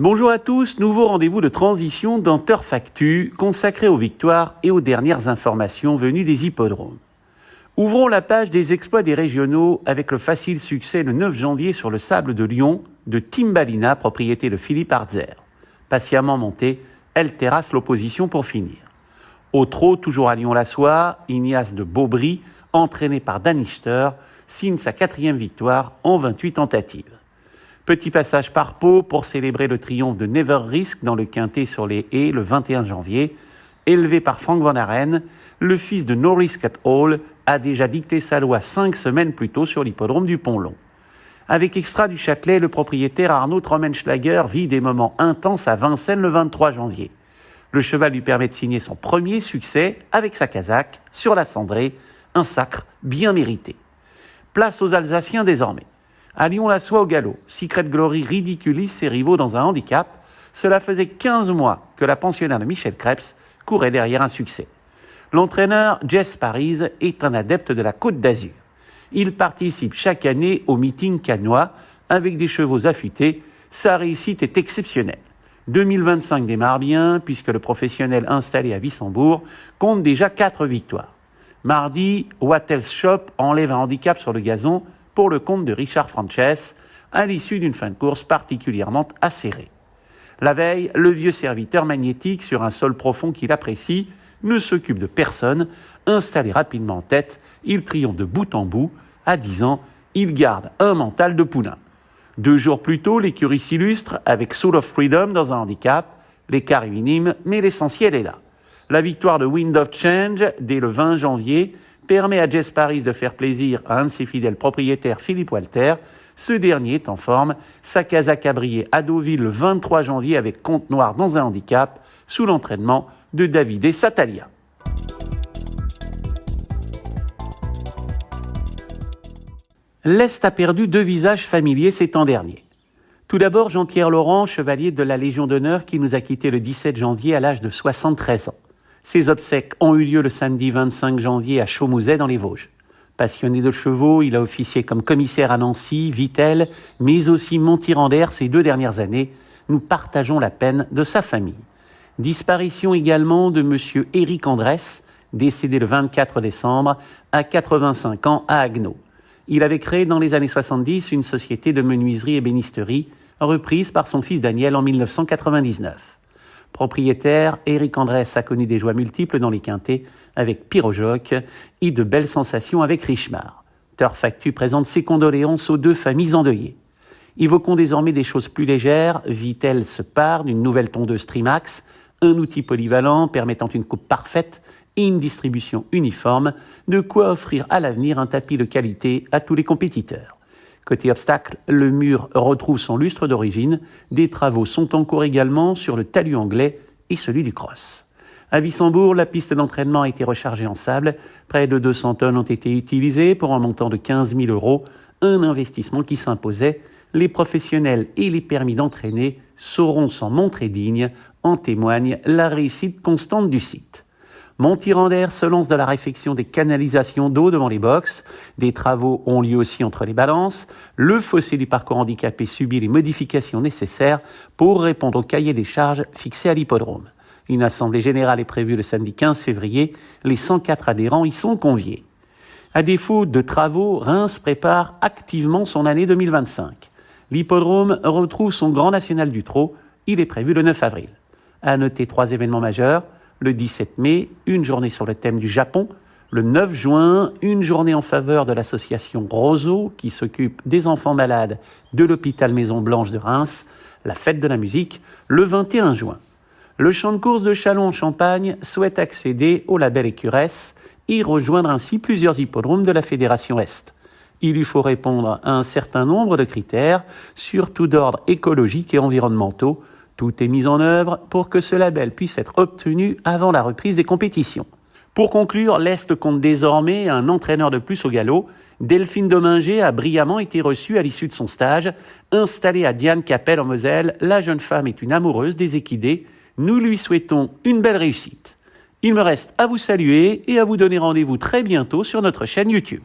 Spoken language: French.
Bonjour à tous, nouveau rendez-vous de transition dans Turf Actu, consacré aux victoires et aux dernières informations venues des hippodromes. Ouvrons la page des exploits des régionaux avec le facile succès le 9 janvier sur le sable de Lyon de Timbalina, propriété de Philippe Hartzer. Patiemment montée, elle terrasse l'opposition pour finir. Au trot, toujours à Lyon-la-Soie, Ignace de Beaubry, entraîné par Danister, signe sa 4e victoire en 28 tentatives. Petit passage par Pau pour célébrer le triomphe de Never Risk dans le Quintet sur les haies le 21 janvier. Élevé par Frank Van Aren, le fils de No Risk at All a déjà dicté sa loi 5 semaines plus tôt sur l'hippodrome du Pont-Long. Avec Extra du Châtelet, le propriétaire Arnaud Trommenschlager vit des moments intenses à Vincennes le 23 janvier. Le cheval lui permet de signer son premier succès avec sa casaque sur la cendrée, un sacre bien mérité. Place aux Alsaciens désormais. À Lyon-la-Soie au galop, Secret Glory ridiculise ses rivaux dans un handicap. Cela faisait 15 mois que la pensionnaire de Michel Krebs courait derrière un succès. L'entraîneur Jess Paris est un adepte de la Côte d'Azur. Il participe chaque année au meeting cannois avec des chevaux affûtés. Sa réussite est exceptionnelle. 2025 démarre bien puisque le professionnel installé à Wissembourg compte déjà 4 victoires. Mardi, Wattels Shop enlève un handicap sur le gazon pour le compte de Richard Frances, à l'issue d'une fin de course particulièrement acérée. La veille, le vieux serviteur magnétique, sur un sol profond qu'il apprécie, ne s'occupe de personne. Installé rapidement en tête, il triomphe de bout en bout. À 10 ans, il garde un mental de poulain. 2 jours plus tôt, l'écurie s'illustre avec Soul of Freedom dans un handicap. L'écart est minime, mais l'essentiel est là. La victoire de Wind of Change, dès le 20 janvier, permet à Jess Paris de faire plaisir à un de ses fidèles propriétaires, Philippe Walter. Ce dernier est en forme. Sa casaque a brillé à Deauville le 23 janvier avec Comte Noir dans un handicap, sous l'entraînement de Davide Satalia. L'Est a perdu 2 visages familiers ces temps derniers. Tout d'abord, Jean-Pierre Laurent, chevalier de la Légion d'honneur, qui nous a quittés le 17 janvier à l'âge de 73 ans. Ses obsèques ont eu lieu le samedi 25 janvier à Chaumouzet dans les Vosges. Passionné de chevaux, il a officié comme commissaire à Nancy, Vittel, mais aussi Montirandère ces 2 dernières années. Nous partageons la peine de sa famille. Disparition également de M. Éric Andrès, décédé le 24 décembre à 85 ans à Haguenau. Il avait créé dans les années 70 une société de menuiserie et ébénisterie, reprise par son fils Daniel en 1999. Propriétaire, Éric Andrès a connu des joies multiples dans les quintets avec Pyrojoc et de belles sensations avec Richemar. Turf Actu présente ses condoléances aux 2 familles endeuillées. Évoquons désormais des choses plus légères. Vittel se part d'une nouvelle tondeuse Trimax, un outil polyvalent permettant une coupe parfaite et une distribution uniforme, de quoi offrir à l'avenir un tapis de qualité à tous les compétiteurs. Côté obstacle, le mur retrouve son lustre d'origine. Des travaux sont en cours également sur le talus anglais et celui du cross. À Wissembourg, la piste d'entraînement a été rechargée en sable. Près de 200 tonnes ont été utilisées pour un montant de 15 000 €, un investissement qui s'imposait. Les professionnels et les permis d'entraîner sauront s'en montrer dignes, en témoigne la réussite constante du site. Montirandère se lance dans la réfection des canalisations d'eau devant les boxes. Des travaux ont lieu aussi entre les balances. Le fossé du parcours handicapé subit les modifications nécessaires pour répondre au cahier des charges fixé à l'hippodrome. Une assemblée générale est prévue le samedi 15 février. Les 104 adhérents y sont conviés. À défaut de travaux, Reims prépare activement son année 2025. L'hippodrome retrouve son Grand National du Trot. Il est prévu le 9 avril. À noter 3 événements majeurs. Le 17 mai, une journée sur le thème du Japon. Le 9 juin, une journée en faveur de l'association Roseau qui s'occupe des enfants malades de l'hôpital Maison Blanche de Reims. La fête de la musique, le 21 juin. Le champ de course de Châlons en Champagne souhaite accéder au label Écuresse et rejoindre ainsi plusieurs hippodromes de la Fédération Est. Il lui faut répondre à un certain nombre de critères, surtout d'ordre écologique et environnementaux. Tout est mis en œuvre pour que ce label puisse être obtenu avant la reprise des compétitions. Pour conclure, l'Est compte désormais un entraîneur de plus au galop. Delphine Dominger a brillamment été reçue à l'issue de son stage. Installée à Diane-Capelle en Moselle, la jeune femme est une amoureuse des équidés. Nous lui souhaitons une belle réussite. Il me reste à vous saluer et à vous donner rendez-vous très bientôt sur notre chaîne YouTube.